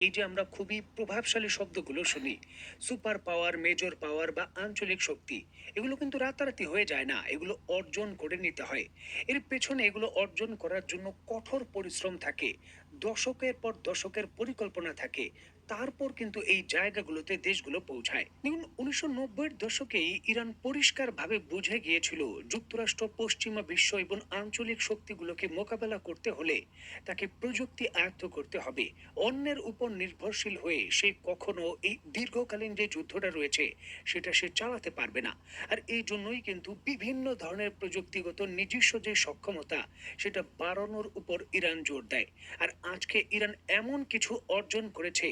এই যে আমরা খুবই প্রভাবশালী শব্দগুলো শুনি, সুপার পাওয়ার, মেজর পাওয়ার বা আঞ্চলিক শক্তি, এগুলো কিন্তু রাতারাতি হয়ে যায় না, এগুলো অর্জন করে নিতে হয়। এর পেছনে এগুলো অর্জন করার জন্য কঠোর পরিশ্রম থাকে, দশকের পর দশকের পরিকল্পনা থাকে। তারপর কিন্তু এই জায়গাগুলোতে দেশগুলো পৌঁছায়। দেখুন, 1990-এর দশকেই ইরান পরিষ্কারভাবে বুঝে গিয়েছিল যুক্তরাষ্ট্র, পশ্চিমা বিশ্ব এবং আঞ্চলিক শক্তিগুলোকে মোকাবেলা করতে হলে তাকে প্রযুক্তি আয়ত্ত করতে হবে। অন্যের উপর নির্ভরশীল হয়ে সে কখনো এই দীর্ঘকালীন যে যুদ্ধটা রয়েছে সেটা সে চালাতে পারবে না। আর এই জন্যই কিন্তু বিভিন্ন ধরনের প্রযুক্তিগত নিজস্ব যে সক্ষমতা সেটা বাড়ানোর উপর ইরান জোর দেয়। আর আজকে ইরান এমন কিছু অর্জন করেছে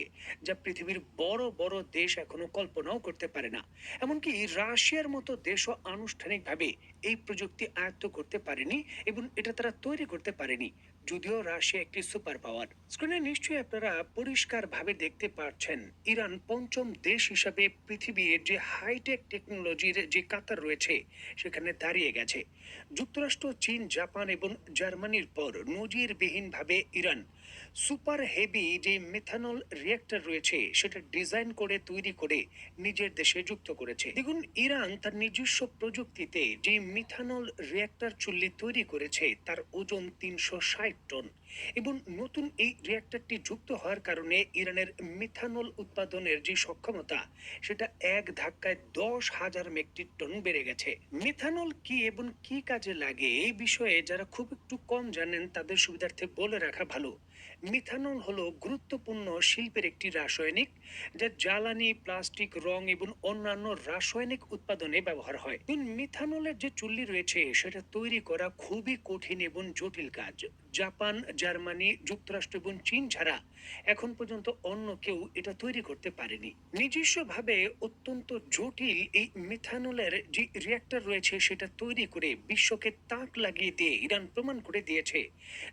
যা পৃথিবীর বড় বড় দেশ এখনো কল্পনাও করতে পারে না। এমনকি রাশিয়ার মতো দেশও আনুষ্ঠানিকভাবে এই প্রযুক্তি আয়ত্ত করতে পারেনি এবং এটা তারা তৈরি করতে পারেনি, যদিও রাশিয়া একটি সুপার পাওয়ার। স্ক্রিনে নিশ্চয়ই আপনারা পরিষ্কারভাবে দেখতে পাচ্ছেন, ইরান পঞ্চম দেশ হিসাবে পৃথিবীর যে হাইটেক টেকনোলজির যে কাতার রয়েছে সেখানে দাঁড়িয়ে গেছে। যুক্তরাষ্ট্র, চীন, জাপান এবং জার্মানির পর নজিরবিহীনভাবে ইরান সুপার হেভি যে মিথানল রিয়েক্টর রয়েছে সেটা ডিজাইন করে তৈরি করে নিজের দেশে যুক্ত করেছে। দেখুন, ইরান তার নিজস্ব প্রযুক্তিতে যে মিথানল রিয়েক্টর চুল্লি তৈরি করেছে তার ওজন 360 টন। এবং নতুন এই রিয়েক্টরটি যুক্ত হওয়ার কারণে ইরানের মিথানল উৎপাদনের যে সক্ষমতা সেটা এক ধাক্কায় 10,000 মেট্রিক টন বেড়ে গেছে। মিথানল কি এবং কি কাজে লাগে এই বিষয়ে যারা খুব একটু কম জানেন তাদের সুবিধার্থে বলে রাখা ভালো। মিথানল হলো গুরুত্বপূর্ণ শিল্পের একটি রাসায়নিক, যা জ্বালানি, প্লাস্টিক, রং এবং অন্যান্য রাসায়নিক উৎপাদনে ব্যবহার হয়। মিথানলের যে চুল্লি রয়েছে সেটা তৈরি করা খুবই কঠিন এবং জটিল কাজ। জাপান, জার্মানি, যুক্তরাষ্ট্র এবং চীন ছাড়া এখন পর্যন্ত অন্য কেউ এটা তৈরি করতে পারেনি। নিজস্বভাবে অত্যন্ত জটিল এই মিথানলের যে রিয়েক্টর রয়েছে সেটা তৈরি করে বিশ্বকে তাক লাগিয়ে দিয়ে ইরান প্রমাণ করে দিয়েছে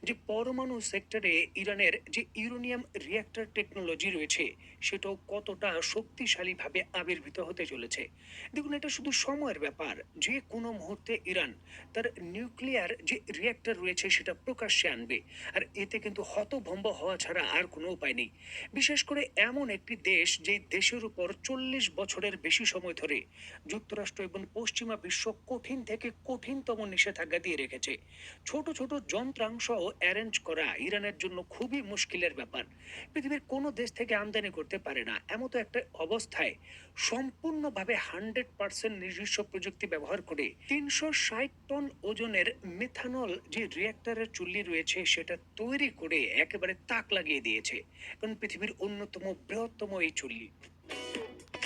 যে পরমাণু সেক্টরে ইরানের যে ইউরেনিয়াম রিয়েক্টর টেকনোলজি রয়েছে সেটাও কতটা শক্তিশালীভাবে আবির্ভূত হতে চলেছে। দেখুন, এটা শুধু সময়ের ব্যাপার, যে কোনো মুহূর্তে ইরান তার নিউক্লিয়ার যে রিয়েক্টর রয়েছে সেটা প্রকাশ্যে আনবে। আর এতে কিন্তু হতভম্ব হওয়া ছাড়া আর কোনো উপায় নেই। বিশেষ করে এমন একটি দেশ যে দেশের উপর 40 বছরের বেশি সময় ধরে যুক্তরাষ্ট্র এবং পশ্চিমা বিশ্ব কঠিন থেকে কঠিনতম নিষেধাজ্ঞা দিয়ে রেখেছে। ছোট ছোট যন্ত্রাংশ অ্যারেঞ্জ করা ইরানের জন্য খুবই মুশকিলের ব্যাপার। পৃথিবীর কোনো দেশ থেকে আমদানি করতে পারে না এমতো একটা অবস্থায় সম্পূর্ণভাবে 100% নিজস্ব প্রযুক্তি ব্যবহার করে 360 টন ওজনের মিথানল যে রিয়েক্টরের চুল্লি রয়েছে সেটা তৈরি করে একেবারে তাক লাগিয়ে দিয়েছে। কারণ পৃথিবীর অন্যতম বৃহত্তম এই চুল্লি।